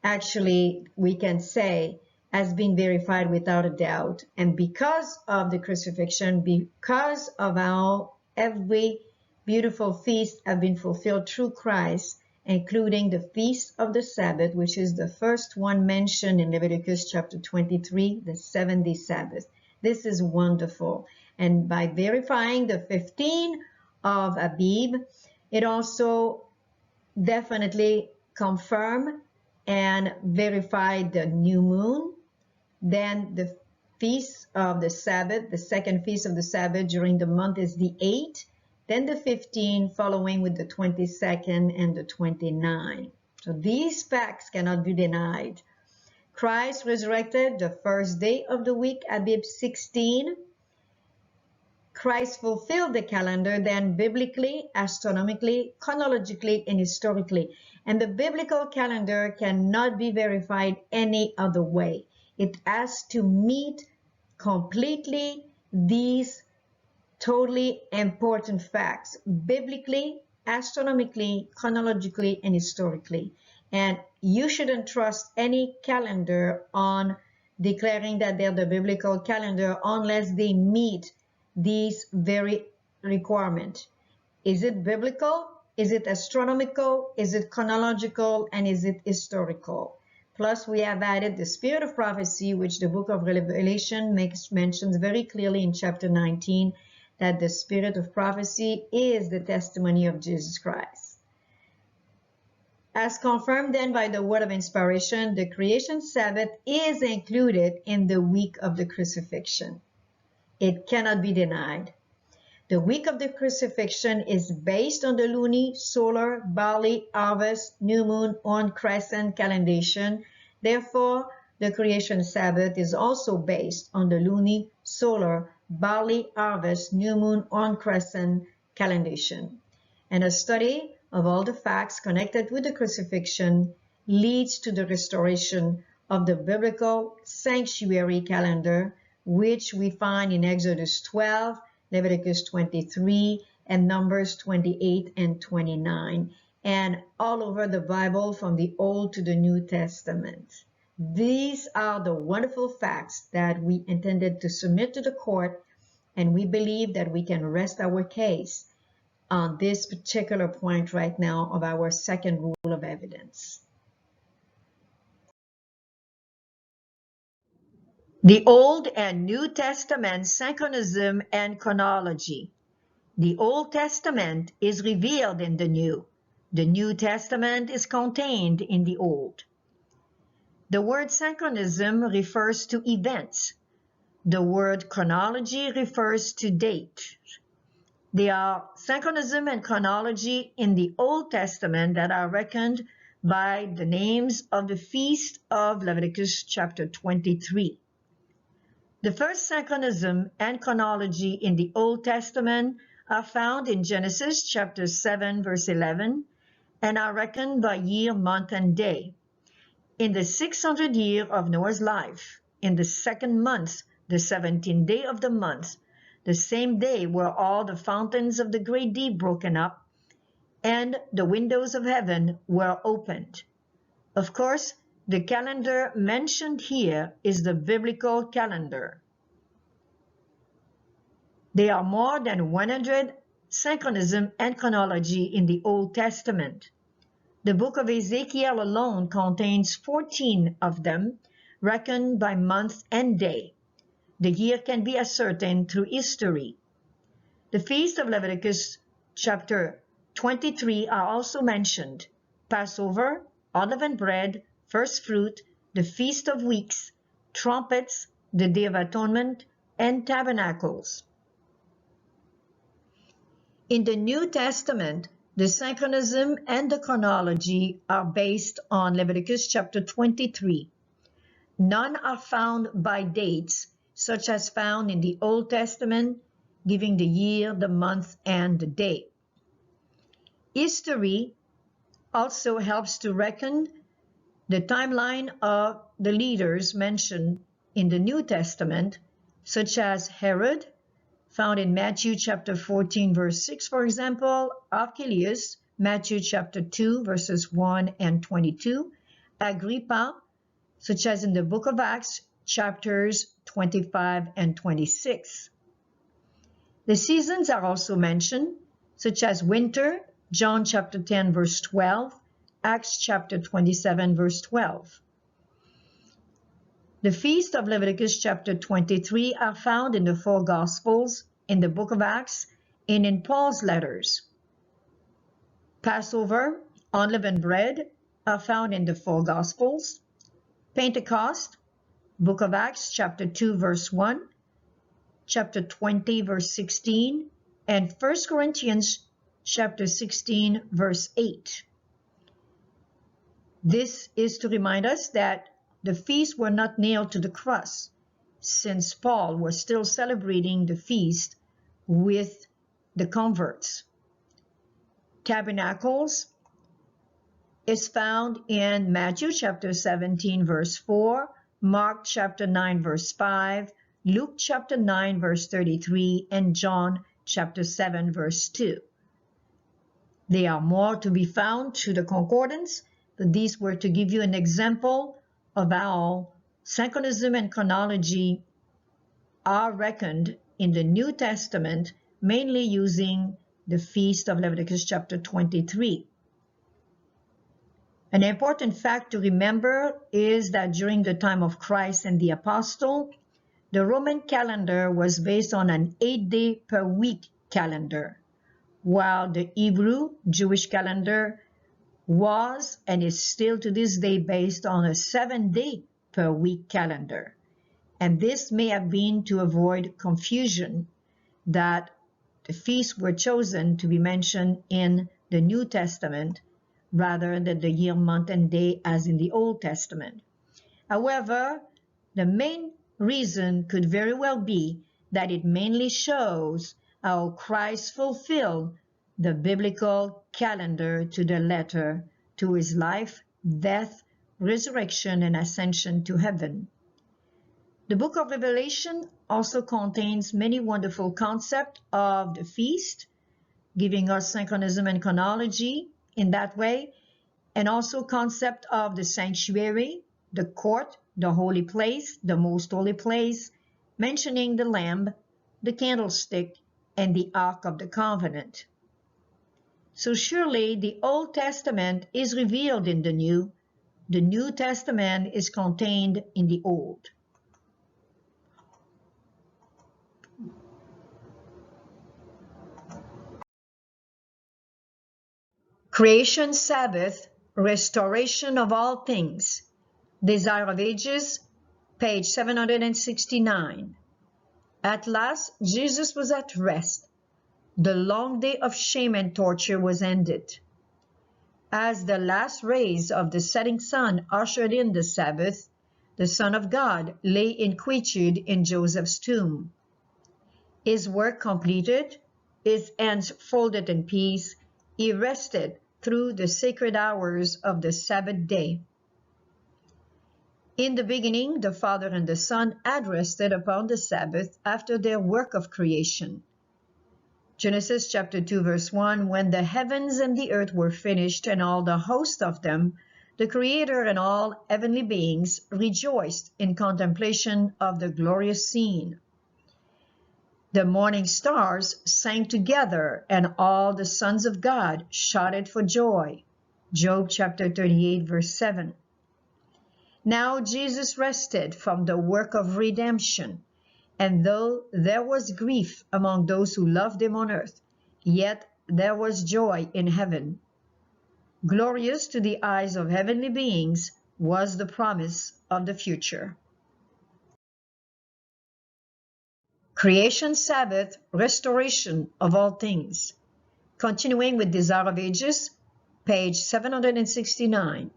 actually, we can say, has been verified without a doubt. And because of the crucifixion, because of how every beautiful feast have been fulfilled through Christ, including the feast of the Sabbath, which is the first one mentioned in Leviticus chapter 23, the 7th Sabbath. This is wonderful. And by verifying the 15 of Abib, it also definitely confirm and verify the new moon. Then the feast of the Sabbath, the second feast of the Sabbath during the month is the 8th. Then the 15 following with the 22nd and the 29. So these facts cannot be denied. Christ resurrected the first day of the week, Abib 16. Christ fulfilled the calendar then biblically, astronomically, chronologically, and historically. And the biblical calendar cannot be verified any other way. It has to meet completely these totally important facts, biblically, astronomically, chronologically, and historically. And you shouldn't trust any calendar on declaring that they're the biblical calendar unless they meet these very requirements. Is it biblical? Is it astronomical? Is it chronological? And is it historical? Plus, we have added the spirit of prophecy, which the book of Revelation mentions very clearly in chapter 19, that the spirit of prophecy is the testimony of Jesus Christ. As confirmed then by the word of inspiration, the creation Sabbath is included in the week of the crucifixion. It cannot be denied. The week of the crucifixion is based on the luni-solar barley harvest new moon on crescent calendation. Therefore, the creation Sabbath is also based on the luni-solar barley harvest new moon on crescent calendation. And a study of all the facts connected with the crucifixion leads to the restoration of the biblical sanctuary calendar, which we find in Exodus 12, Leviticus 23, and Numbers 28 and 29, and all over the Bible from the Old to the New Testament. These are the wonderful facts that we intended to submit to the court, and we believe that we can rest our case on this particular point right now of our second rule of evidence. The Old and New Testament synchronism and chronology. The Old Testament is revealed in the New. The New Testament is contained in the Old. The word synchronism refers to events. The word chronology refers to date. There are synchronism and chronology in the Old Testament that are reckoned by the names of the feast of Leviticus chapter 23. The first synchronism and chronology in the Old Testament are found in Genesis chapter 7 verse 11 and are reckoned by year, month, and day. In the 600th year of Noah's life, in the second month, the 17th day of the month, the same day were all the fountains of the great deep broken up, and the windows of heaven were opened. Of course, the calendar mentioned here is the biblical calendar. There are more than 100 synchronism and chronology in the Old Testament. The book of Ezekiel alone contains 14 of them, reckoned by month and day. The year can be ascertained through history. The feast of Leviticus chapter 23 are also mentioned: Passover, unleavened bread, first fruit, the Feast of Weeks, trumpets, the Day of Atonement, and tabernacles. In the New Testament, the synchronism and the chronology are based on Leviticus chapter 23. None are found by dates, such as found in the Old Testament, giving the year, the month, and the day. History also helps to reckon the timeline of the leaders mentioned in the New Testament, such as Herod, found in Matthew chapter 14 verse 6, for example, Archelaus, Matthew chapter 2 verses 1 and 22, Agrippa, such as in the book of Acts chapters 25 and 26. The seasons are also mentioned, such as winter, John chapter 10 verse 12, Acts chapter 27 verse 12. The feast of Leviticus chapter 23 are found in the four Gospels, in the book of Acts, and in Paul's letters. Passover, unleavened bread, are found in the four Gospels. Pentecost, book of Acts chapter 2 verse 1, chapter 20 verse 16, and 1 Corinthians chapter 16 verse 8. This is to remind us that the feasts were not nailed to the cross, since Paul was still celebrating the feast with the converts. Tabernacles is found in Matthew chapter 17 verse 4, Mark chapter 9 verse 5, Luke chapter 9 verse 33, and John chapter 7 verse 2. There are more to be found through the concordance, but these were to give you an example of how synchronism and chronology are reckoned in the New Testament, mainly using the feast of Leviticus chapter 23. An important fact to remember is that during the time of Christ and the apostle, the Roman calendar was based on an 8-day per week calendar, while the Hebrew Jewish calendar was and is still to this day based on a 7-day per week calendar. And this may have been to avoid confusion, that the feasts were chosen to be mentioned in the New Testament rather than the year, month, and day as in the Old Testament. However, the main reason could very well be that it mainly shows how Christ fulfilled the biblical calendar to the letter to his life, death, resurrection, and ascension to heaven. The book of Revelation also contains many wonderful concepts of the feast, giving us synchronism and chronology in that way, and also concept of the sanctuary, the court, the holy place, the most holy place, mentioning the lamb, the candlestick, and the Ark of the Covenant. So surely the Old Testament is revealed in the New Testament is contained in the Old. Creation Sabbath, Restoration of All Things, Desire of Ages, page 769. At last, Jesus was at rest. The long day of shame and torture was ended. As the last rays of the setting sun ushered in the Sabbath, the Son of God lay in quietude in Joseph's tomb. His work completed, his hands folded in peace, he rested through the sacred hours of the Sabbath day. In the beginning, the Father and the Son had rested upon the Sabbath after their work of creation. Genesis chapter 2 verse 1, when the heavens and the earth were finished and all the host of them, the Creator and all heavenly beings rejoiced in contemplation of the glorious scene. The morning stars sang together and all the sons of God shouted for joy. Job chapter 38 verse 7. Now Jesus rested from the work of redemption, and though there was grief among those who loved him on earth, yet there was joy in heaven. Glorious to the eyes of heavenly beings was the promise of the future. Creation Sabbath, Restoration of All Things. Continuing with Desire of Ages, page 769.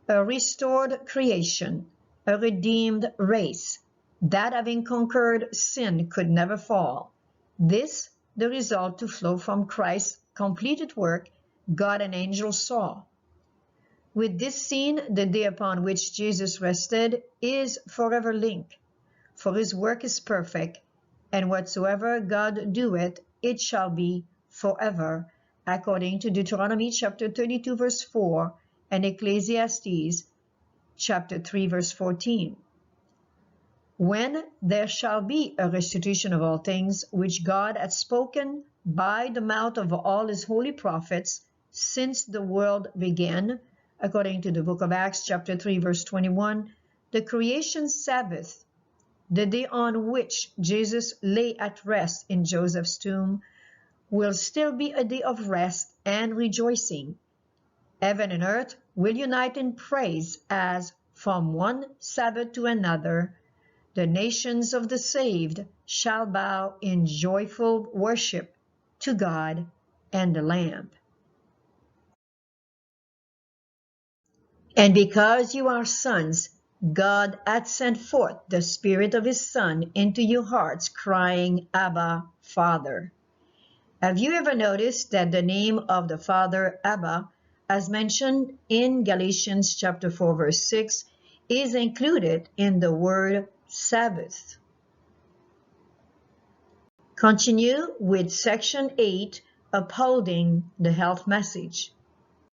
A restored creation, a redeemed race, that having conquered sin could never fall. This the result to flow from Christ's completed work God and angels saw. With this scene, the day upon which Jesus rested is forever linked, for his work is perfect, and whatsoever God doeth, it shall be forever, according to Deuteronomy chapter 32 verse 4 and Ecclesiastes chapter 3 verse 14. When there shall be a restitution of all things, which God hath spoken by the mouth of all his holy prophets since the world began, according to the book of Acts chapter 3 verse 21, the creation Sabbath, the day on which Jesus lay at rest in Joseph's tomb, will still be a day of rest and rejoicing. Heaven and earth will unite in praise as, from one Sabbath to another, the nations of the saved shall bow in joyful worship to God and the Lamb. And because you are sons, God hath sent forth the Spirit of his Son into your hearts, crying, Abba, Father. Have you ever noticed that the name of the Father, Abba, as mentioned in Galatians chapter 4 verse 6, is included in the word Sabbath? Continue with section 8, upholding the health message.